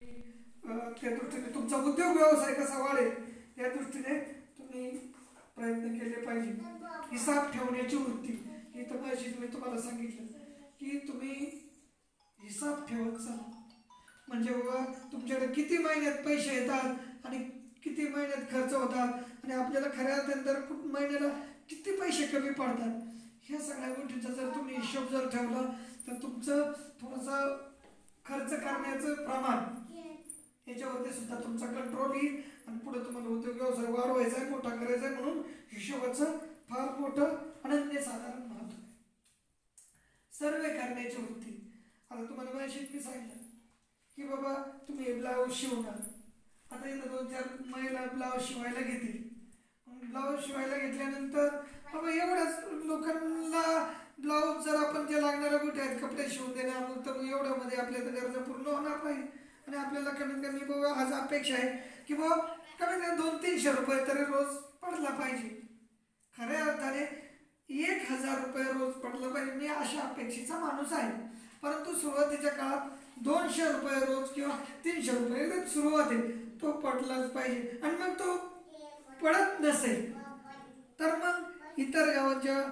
त्या दृष्टीने तुमचा उद्योग व्यवसाय कसा वाढेल या दृष्टीने तुम्ही प्रयत्न केले पाहिजे. हिसाब ठेवण्याची वृत्ती ही तर मी तुम्हाला सांगितलं की तुम्ही हिसाब ठेवत चला. म्हणजे बाबा तुमच्याकडे किती महिन्यात पैसे येतात आणि किती महिन्यात खर्च होतात आणि आपल्याला खऱ्या अर्थाने महिन्याला किती पैसे कमी पडतात, ह्या सगळ्या गोष्टींचा जर तुम्ही हिशोब जर ठेवला तर तुमचं थोडंसं खर्च करण्याचं प्रमाण याच्यावरती सुद्धा तुमचा कंट्रोल येईल आणि पुढे तुम्हाला उद्योग व्यवसाय वाढवायचा आहे, मोठा करायचा आहे. म्हणून हिशोबाचं फार मोठं अनन्यसाधारण महत्व आहे. सर्वे करण्याची वृत्ती. आता तुम्हाला माझी मी सांगितलं की बाबा तुम्ही ब्लाऊज शिवणार. आता इथं 2-4 महिला ब्लाऊज शिवायला घेतील. ब्लाऊज शिवायला घेतल्यानंतर बाबा एवढ्याच लोकांना ब्लाऊज जर आपण जे लागणाऱ्या गोष्टी आहेत कपडे शिवून देणार तर एवढ्यामध्ये आपल्या गरजा पूर्ण होणार नाही. आणि आपल्याला कमीत कमी बाबा आज अपेक्षा आहे की बाबा कमीत कमी 200-300 रुपये तरी रोज पडला पाहिजे. खऱ्या अर्थाने 1000 रुपये रोज पडला पाहिजे मी अशा अपेक्षेचा माणूस आहे. परंतु सुरुवातीच्या काळात 200 रुपये रोज किंवा 300 रुपये एकदम सुरुवात आहे तो पडलाच पाहिजे. आणि मग तो पडत नसेल तर मग इतर गावाच्या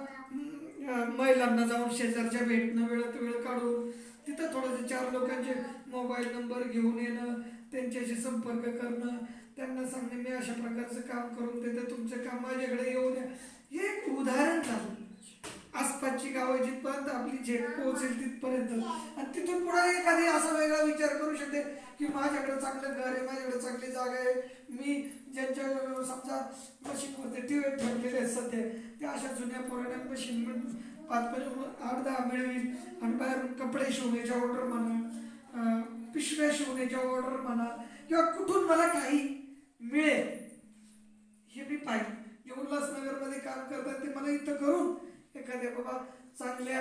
महिलांना जाऊन शेजारच्या भेटणं, वेळात वेळ काढून तिथं थोडंसं 4 लोकांचे मोबाईल नंबर घेऊन येणं, त्यांच्याशी संपर्क करणं, त्यांना सांगणे मी अशा प्रकारचं काम करून देते, तुमचं काम माझ्याकडे येऊ द्या. हे एक उदाहरण झालं. आसपासची गावं जिथपर्यंत आपली झेप पोहोचेल तिथपर्यंत. आणि तिथून पुढे एखादी असा वेगळा विचार करू शकते की माझ्याकडे चांगलं घर आहे, माझ्याकडे चांगली जागा आहे, मी ज्यांच्या समजा मशीनवरती टीव्ही ठेवलेले आहेत सध्या त्या अशा जुन्या पुराण्या मशीन 5-8-10 मिळवील आणि बाहेरून कपडे शिवण्याच्या ऑर्डर म्हणा, पिशव्या शिवण्याच्या ऑर्डर म्हणा किंवा कुठून मला काही मिळेल हे मी पाहिजे. जे उल्हासनगरमध्ये काम करतात ते मला इथं करून एखाद्या बाबा चांगल्या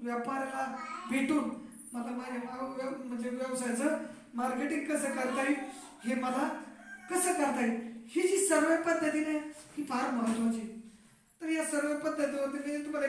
व्यापाऱ्याला भेटून मला माझ्या म्हणजे व्यवसायाचं मार्केटिंग कसं करता येईल हे मला कसं करता येईल ही जी सर्व पद्धतीने ही फार महत्त्वाची. तर या सर्व पद्धतीवरती मी तुम्हाला